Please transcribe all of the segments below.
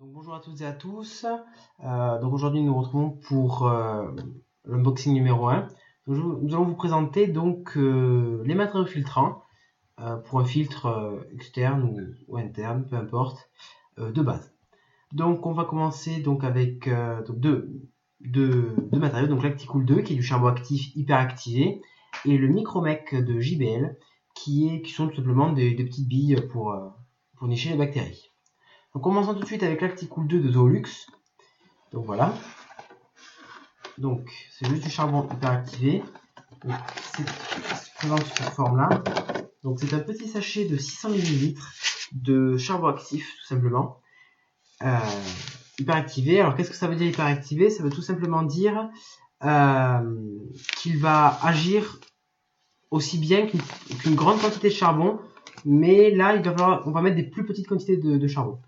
Donc bonjour à toutes et à tous. Donc aujourd'hui nous nous retrouvons pour l'unboxing numéro 1. Nous allons vous présenter donc les matériaux filtrants pour un filtre externe ou interne, peu importe, de base. Donc on va commencer donc avec deux matériaux, donc l'Acticool 2 qui est du charbon actif hyper activé et le Micromec de JBL qui sont tout simplement des petites billes pour nicher les bactéries. Donc commençons tout de suite avec l'Acticool 2 de Zoolux. Donc voilà. Donc c'est juste du charbon hyper activé. C'est présent sous cette forme-là. Donc c'est un petit sachet de 600 ml de charbon actif tout simplement. Hyper activé. Alors qu'est-ce que ça veut dire hyper activé? Ça veut tout simplement dire qu'il va agir aussi bien qu'une grande quantité de charbon, mais là on va mettre des plus petites quantités de charbon.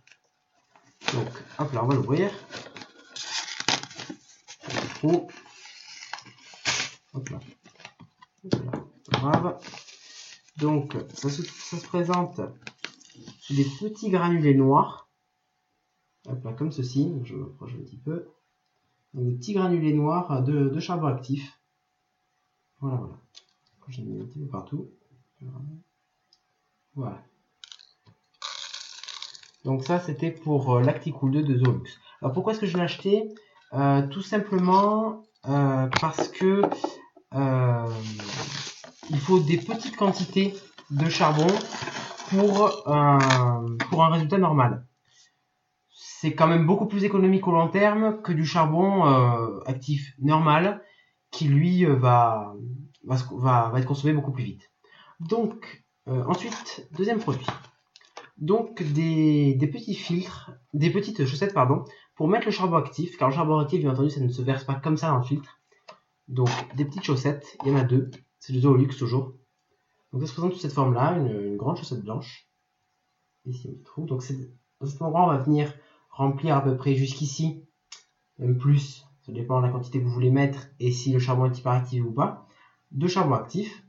Donc, hop là, on va l'ouvrir. Hop là. Pas grave. Donc, ça se présente sous des petits granulés noirs. Hop là, comme ceci. Je me rapproche un petit peu. Donc, des petits granulés noirs de charbon actif. Voilà, voilà. J'ai mis un petit peu partout. Voilà. Donc ça, c'était pour l'Acticool 2 de Zoolux. Alors pourquoi est-ce que je l'ai acheté? Tout simplement parce que il faut des petites quantités de charbon pour un résultat normal. C'est quand même beaucoup plus économique au long terme que du charbon actif normal qui lui va être consommé beaucoup plus vite. Donc ensuite, deuxième produit. Donc des petits filtres, des petites chaussettes pardon, pour mettre le charbon actif, car le charbon actif bien entendu ça ne se verse pas comme ça dans le filtre. Donc des petites chaussettes, il y en a deux, c'est du Zoolux toujours. Donc ça se présente sous cette forme là, une grande chaussette blanche. Ici on trouve. Donc à cet endroit on va venir remplir à peu près jusqu'ici, même plus, ça dépend de la quantité que vous voulez mettre et si le charbon est hyper activé ou pas, de charbon actif.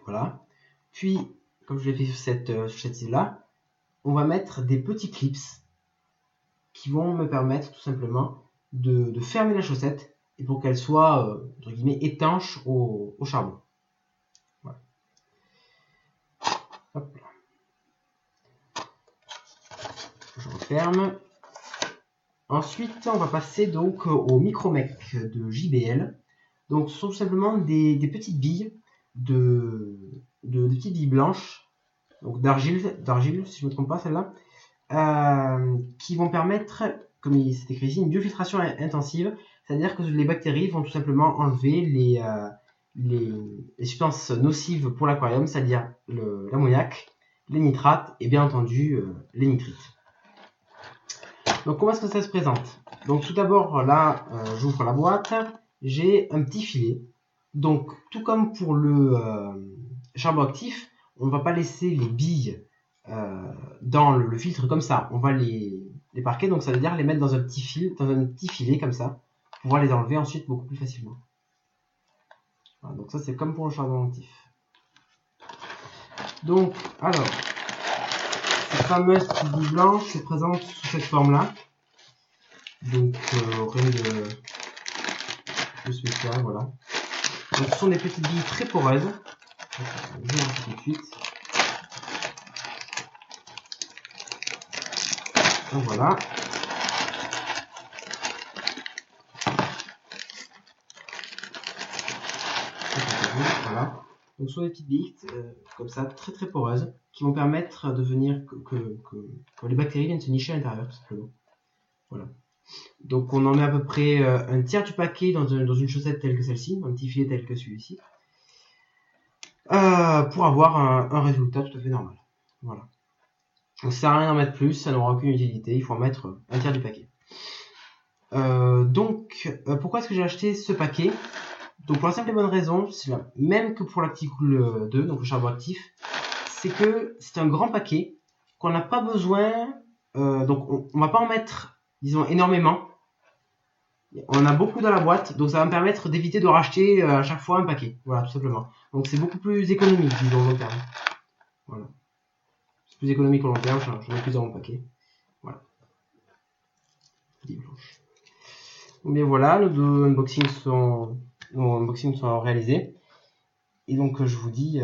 Voilà. Puis, comme je l'ai fait sur cette île là, on va mettre des petits clips qui vont me permettre tout simplement de fermer la chaussette et pour qu'elle soit entre guillemets étanche au charbon. Voilà. Hop là. Je referme. Ensuite, on va passer donc au Micromec de JBL. Donc, ce sont tout simplement des petites billes de petites billes blanches, donc d'argile si je ne me trompe pas celle-là, qui vont permettre, comme c'est écrit ici, une biofiltration intensive, c'est-à-dire que les bactéries vont tout simplement enlever les substances nocives pour l'aquarium, c'est-à-dire l'ammoniac, les nitrates et bien entendu les nitrites. Donc comment est-ce que ça se présente? Donc tout d'abord là, j'ouvre la boîte, j'ai un petit filet. Donc tout comme pour le charbon actif, on ne va pas laisser les billes dans le filtre comme ça. On va les parquer, donc ça veut dire les mettre dans un petit filet comme ça, pour pouvoir les enlever ensuite beaucoup plus facilement. Voilà, donc ça c'est comme pour le charbon actif. Donc alors, cette fameuse petite bille blanche se présente sous cette forme-là. Donc rien de spécial, voilà. Donc ce sont des petites billes très poreuses. Je vais tout de suite. Donc voilà. Voilà. Donc ce sont des petites billes comme ça, très très poreuses, qui vont permettre de venir que les bactéries viennent se nicher à l'intérieur, tout simplement. Voilà. Donc on en met à peu près un tiers du paquet dans une chaussette telle que celle-ci, un petit filet tel que celui-ci, pour avoir un résultat tout à fait normal. Voilà. Donc ça sert à rien d'en mettre plus, ça n'aura aucune utilité, il faut en mettre un tiers du paquet. Pourquoi est-ce que j'ai acheté ce paquet? Donc pour la simple et bonne raison, c'est la même que pour l'Acticool 2, donc le charbon actif, c'est que c'est un grand paquet qu'on n'a pas besoin, donc on va pas en mettre, disons, énormément. On a beaucoup dans la boîte, donc ça va me permettre d'éviter de racheter à chaque fois un paquet. Voilà, tout simplement. Donc c'est beaucoup plus économique, disons, au long terme. Voilà. C'est plus économique au long terme, j'en ai plus dans mon paquet. Voilà. Mais voilà, nos deux unboxings sont réalisés. Et donc je vous dis...